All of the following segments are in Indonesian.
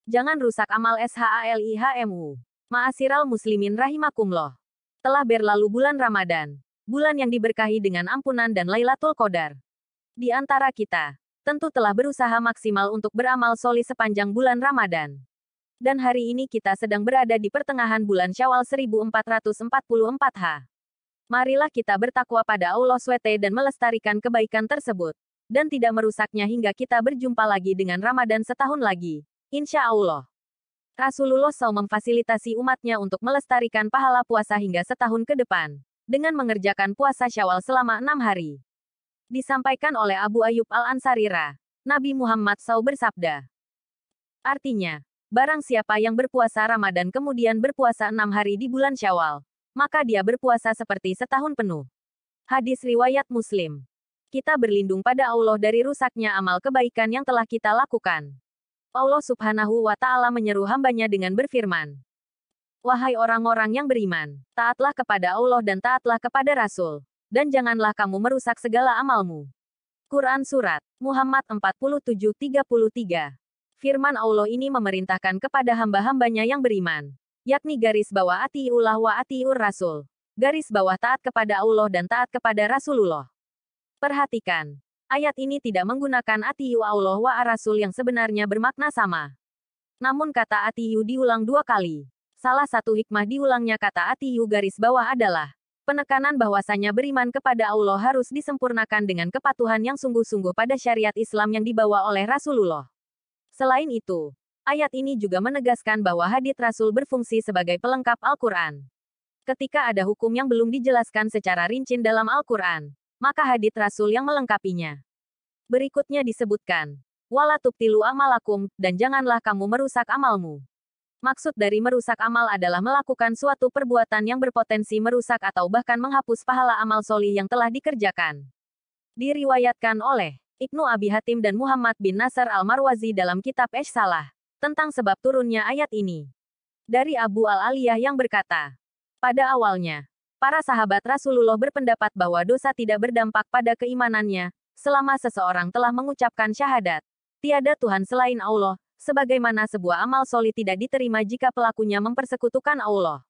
Jangan rusak amal SHALIHMU. Ma'asyiral muslimin rahimakumullah. Telah berlalu bulan Ramadan. Bulan yang diberkahi dengan ampunan dan Lailatul Qadar. Di antara kita, tentu telah berusaha maksimal untuk beramal solih sepanjang bulan Ramadan. Dan hari ini kita sedang berada di pertengahan bulan Syawal 1444 H. Marilah kita bertakwa pada Allah SWT dan melestarikan kebaikan tersebut. Dan tidak merusaknya hingga kita berjumpa lagi dengan Ramadan setahun lagi. Insya Allah. Rasulullah SAW memfasilitasi umatnya untuk melestarikan pahala puasa hingga setahun ke depan. Dengan mengerjakan puasa Syawal selama 6 hari. Disampaikan oleh Abu Ayyub Al-Ansarira. Nabi Muhammad SAW bersabda. Artinya, barang siapa yang berpuasa Ramadan kemudian berpuasa 6 hari di bulan Syawal, maka dia berpuasa seperti setahun penuh. Hadis riwayat Muslim. Kita berlindung pada Allah dari rusaknya amal kebaikan yang telah kita lakukan. Allah Subhanahu wa Ta'ala menyeru hambanya dengan berfirman. Wahai orang-orang yang beriman, taatlah kepada Allah dan taatlah kepada Rasul, dan janganlah kamu merusak segala amalmu. Quran Surat Muhammad 47:33. Firman Allah ini memerintahkan kepada hamba-hambanya yang beriman, yakni garis bawah atiullah wa atiur Rasul, garis bawah taat kepada Allah dan taat kepada Rasulullah. Perhatikan, ayat ini tidak menggunakan atiu Allah wa Rasul yang sebenarnya bermakna sama. Namun kata atiu diulang 2 kali. Salah satu hikmah diulangnya kata atiu garis bawah adalah penekanan bahwasanya beriman kepada Allah harus disempurnakan dengan kepatuhan yang sungguh-sungguh pada syariat Islam yang dibawa oleh Rasulullah. Selain itu, ayat ini juga menegaskan bahwa hadits Rasul berfungsi sebagai pelengkap Al-Quran. Ketika ada hukum yang belum dijelaskan secara rinci dalam Al-Quran, maka hadits Rasul yang melengkapinya. Berikutnya disebutkan, wala tubtilu amalakum, dan janganlah kamu merusak amalmu. Maksud dari merusak amal adalah melakukan suatu perbuatan yang berpotensi merusak atau bahkan menghapus pahala amal solih yang telah dikerjakan. Diriwayatkan oleh Ibnu Abi Hatim dan Muhammad bin Nasr al-Marwazi dalam kitab Salah, tentang sebab turunnya ayat ini. Dari Abu Al-Aliyah yang berkata, pada awalnya, para sahabat Rasulullah berpendapat bahwa dosa tidak berdampak pada keimanannya, selama seseorang telah mengucapkan syahadat. Tiada Tuhan selain Allah, sebagaimana sebuah amal solih tidak diterima jika pelakunya mempersekutukan Allah.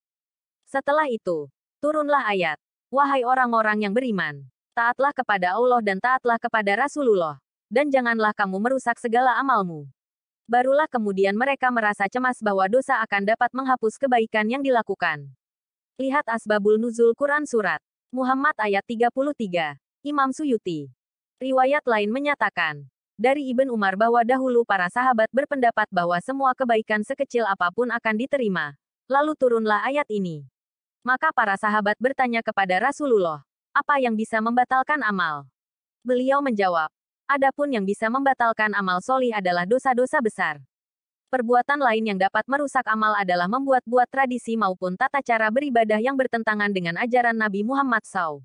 Setelah itu, turunlah ayat, wahai orang-orang yang beriman, taatlah kepada Allah dan taatlah kepada Rasulullah, dan janganlah kamu merusak segala amalmu. Barulah kemudian mereka merasa cemas bahwa dosa akan dapat menghapus kebaikan yang dilakukan. Lihat Asbabul Nuzul Quran Surat Muhammad ayat 33, Imam Suyuti. Riwayat lain menyatakan, dari Ibn Umar bahwa dahulu para sahabat berpendapat bahwa semua kebaikan sekecil apapun akan diterima. Lalu turunlah ayat ini. Maka para sahabat bertanya kepada Rasulullah, apa yang bisa membatalkan amal? Beliau menjawab, adapun yang bisa membatalkan amal solih adalah dosa-dosa besar. Perbuatan lain yang dapat merusak amal adalah membuat-buat tradisi maupun tata cara beribadah yang bertentangan dengan ajaran Nabi Muhammad SAW.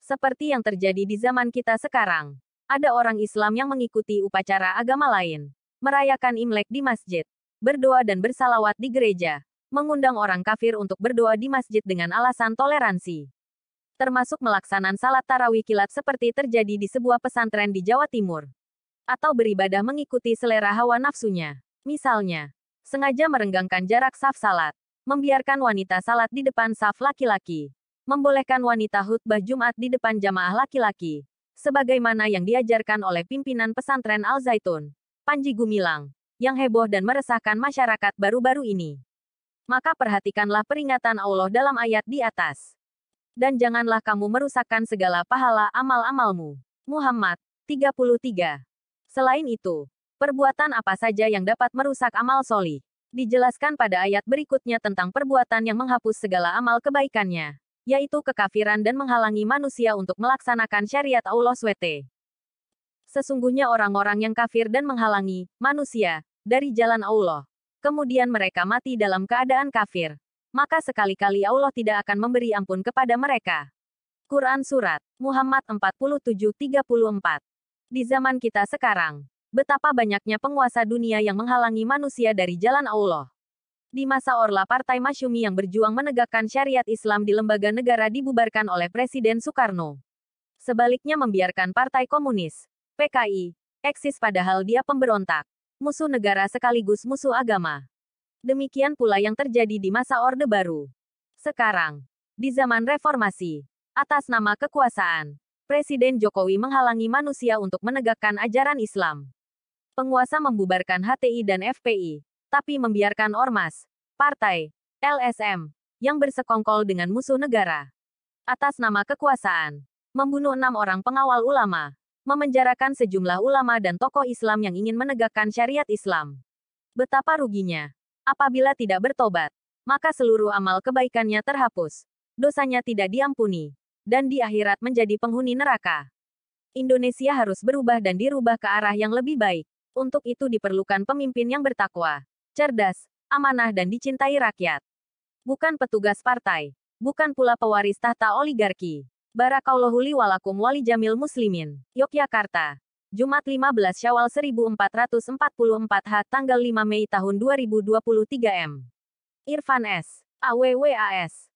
Seperti yang terjadi di zaman kita sekarang. Ada orang Islam yang mengikuti upacara agama lain, merayakan Imlek di masjid, berdoa dan bersalawat di gereja, mengundang orang kafir untuk berdoa di masjid dengan alasan toleransi. Termasuk melaksanakan salat tarawih kilat seperti terjadi di sebuah pesantren di Jawa Timur. Atau beribadah mengikuti selera hawa nafsunya. Misalnya, sengaja merenggangkan jarak saf salat, membiarkan wanita salat di depan saf laki-laki, membolehkan wanita khutbah Jumat di depan jamaah laki-laki, sebagaimana yang diajarkan oleh pimpinan pesantren Al-Zaitun, Panji Gumilang, yang heboh dan meresahkan masyarakat baru-baru ini. Maka perhatikanlah peringatan Allah dalam ayat di atas. Dan janganlah kamu merusakkan segala pahala amal-amalmu. Muhammad 33. Selain itu, perbuatan apa saja yang dapat merusak amal solih? Dijelaskan pada ayat berikutnya tentang perbuatan yang menghapus segala amal kebaikannya, yaitu kekafiran dan menghalangi manusia untuk melaksanakan syariat Allah SWT. Sesungguhnya orang-orang yang kafir dan menghalangi manusia dari jalan Allah, kemudian mereka mati dalam keadaan kafir, maka sekali-kali Allah tidak akan memberi ampun kepada mereka. Quran Surat Muhammad 47:34. Di zaman kita sekarang, betapa banyaknya penguasa dunia yang menghalangi manusia dari jalan Allah. Di masa Orla Partai Masyumi yang berjuang menegakkan syariat Islam di lembaga negara dibubarkan oleh Presiden Soekarno. Sebaliknya membiarkan Partai Komunis, PKI, eksis padahal dia pemberontak. musuh negara sekaligus musuh agama. Demikian pula yang terjadi di masa Orde Baru. Sekarang, di zaman reformasi, atas nama kekuasaan, Presiden Jokowi menghalangi manusia untuk menegakkan ajaran Islam. Penguasa membubarkan HTI dan FPI, tapi membiarkan ormas, partai, LSM, yang bersekongkol dengan musuh negara. Atas nama kekuasaan, membunuh 6 orang pengawal ulama, memenjarakan sejumlah ulama dan tokoh Islam yang ingin menegakkan syariat Islam. Betapa ruginya. Apabila tidak bertobat, maka seluruh amal kebaikannya terhapus. Dosanya tidak diampuni. Dan di akhirat menjadi penghuni neraka. Indonesia harus berubah dan dirubah ke arah yang lebih baik. Untuk itu diperlukan pemimpin yang bertakwa, cerdas, amanah dan dicintai rakyat. Bukan petugas partai. Bukan pula pewaris tahta oligarki. Barakallahu li walakum wali jamil muslimin. Yogyakarta. Jumat 15 Syawal 1444 H tanggal 5 Mei tahun 2023 M. Irfan S. AWWAS